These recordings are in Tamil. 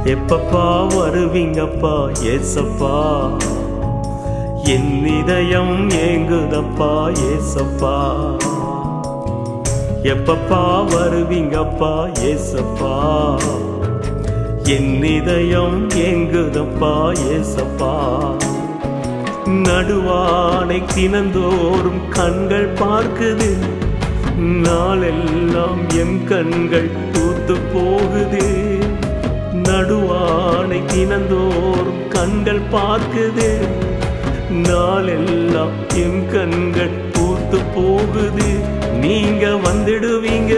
எப்பப்பா வருவீங்கப்பா ஏசப்பா, என் இதயம் ஏங்குதப்பா ஏசப்பா. எப்பப்பா வருவீங்கப்பா ஏசப்பா, என் இதயம் ஏங்குதப்பா ஏசப்பா. நடுவானை தினந்தோறும் கண்கள் பார்க்குது, நாளெல்லாம் என் கண்கள் பூத்து போகுது. நடுவானை தினந்தோறும் கண்கள் பார்க்குது, நாளெல்லாம் என் கண்கள் பூத்து போகுது. நீங்க வந்துடுவீங்க,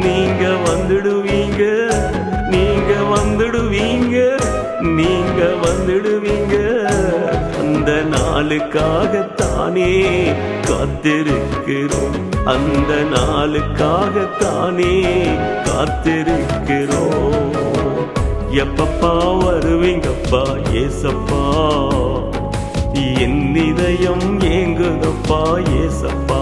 நீங்க வந்துடுவீங்க, நீங்க வந்துடுவீங்க, நீங்க வந்துடுவீங்க. அந்த நாளுக்காகத்தானே காத்திருக்கிறோம், அந்த நாளுக்காகத்தானே காத்திருக்கிறோம். எப்பப்பா வருவீங்கப்பா ஏசப்பா, என் இதயம் ஏங்குதப்பா ஏசப்பா.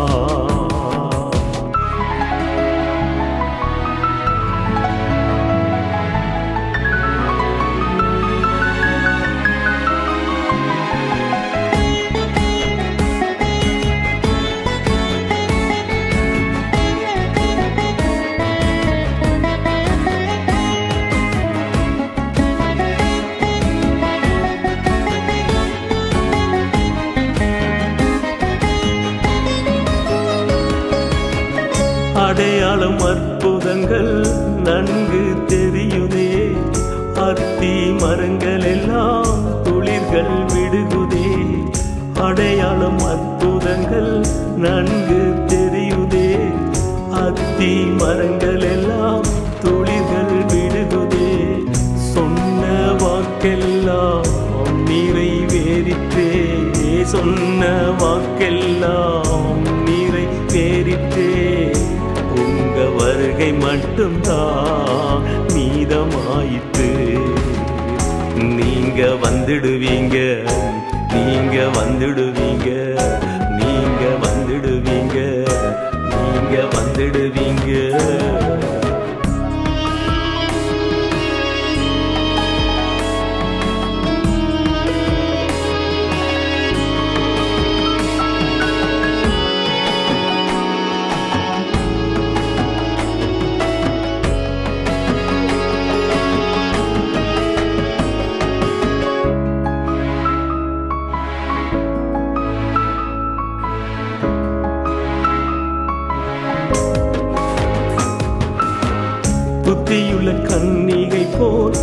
அடையாளம் அற்புதங்கள் நன்கு தெரியுதே, அத்தி மரங்கள் எல்லாம் துளிர்கள் விடுகுதே. அடையாளம் அற்புதங்கள் நன்கு தெரியுதே, அத்தி மரங்கள் எல்லாம் துளிர்கள் விடுகுதே. சொன்ன வாக்கெல்லாம் நிறைவேறிற்றே, சொன்ன வாக்கெல்லாம் நிறைவேறிற்றே. உங்க வருகை மட்டும்தான் மீதமாயிற்று. நீங்க வந்துடுவீங்க, நீங்க வந்துடுவீங்க, நீங்க வந்துடுவீங்க, நீங்க வந்துடுவீங்க. புத்தியுள்ள கன்னிகை போல்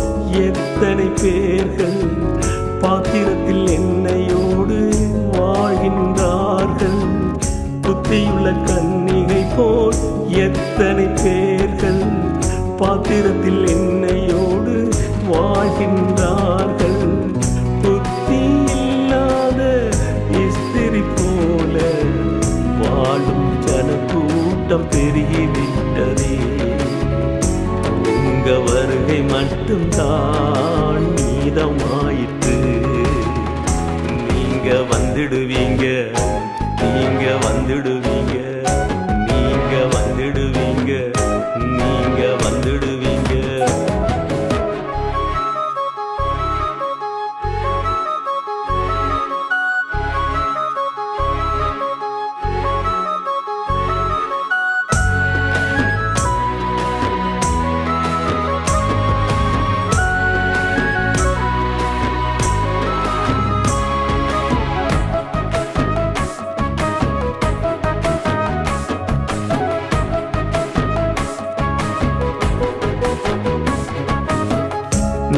எத்தனை பேர்கள் பாத்திரத்தில் எண்ணெயோடு வாழ்கின்றார்கள். புத்தியுள்ள கன்னிகை போல் எத்தனை பேர்கள் பாத்திரத்தில் எண்ணெயோடு வாழ்கின்றார்கள். புத்தி இல்லாத ஸ்திரி போல வாழும் ஜனக்கூட்டம் பெருகிவிட்டதே. உங்க வருகை மட்டும்தான் மீதமாயிற்று. நீங்க வந்துடுவீங்க, நீங்க வந்துடுவீங்க, நீங்க வந்துடுவீங்க, நீங்க வந்துடுவீங்க.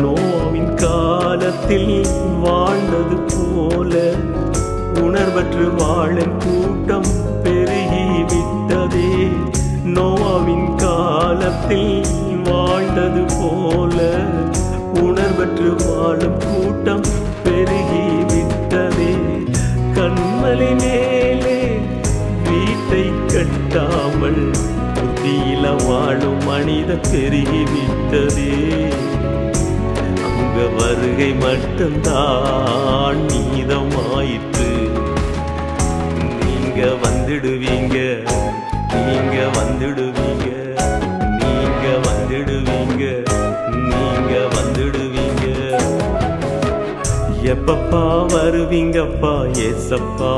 நோவின் காலத்தில் வாழ்ந்தது போல உணர்வற்று வாழும் கூட்டம் பெருகிவிட்டதே. நோவின் காலத்தில் வாழ்ந்தது போல உணர்வற்று வாழும் கூட்டம் பெருகிவிட்டதே. கண்மலை மேலே வீட்டை கட்டாமல் புத்தியில வாழும் மனித பெருகிவிட்டதே. உங்க வருகை மட்டும்தான் மீதமாயிற்று. நீங்க வந்துடுவீங்க, நீங்க வந்துடுவீங்க, நீங்க வந்துடுவீங்க, நீங்க வந்து எப்பப்பா வருவீங்கப்பா ஏசப்பா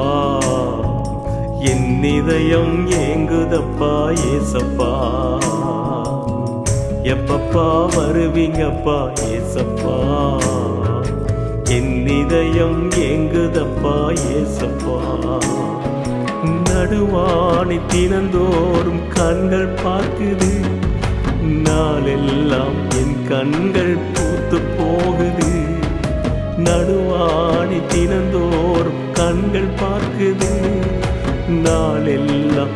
என் இதயம் ஏங்குதப்பா ஏசப்பா எப்பப்பா வருவீங்கப்பா ஏசப்பா என் இதயம் ஏங்குதப்பா ஏசப்பா நடுவானி தினந்தோறும் கண்கள் பார்க்குது நாளெல்லாம் என் கண்கள் பூத்து போகுது நடுவானி தினந்தோறும் கண்கள் பார்க்குது நாளெல்லாம்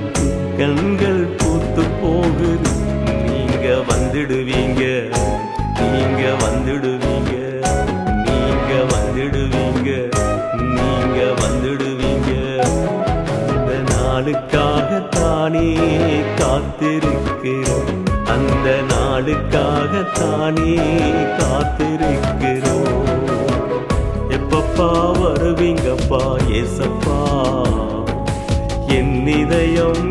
கண்கள் பூத்து போகுது நீங்க வந்துடுவீங்க நீங்க வந்துடுவீங்க நீங்க வந்துடுவீங்க நீங்க வந்துடுவீங்க அந்த நாளுக்காகத்தானே காத்திருக்கிறோம் அந்த நாளுக்காகத்தானே காத்திருக்கிறோம் எப்பப்பா வருவீங்கப்பா ஏசப்பா என் இதயம்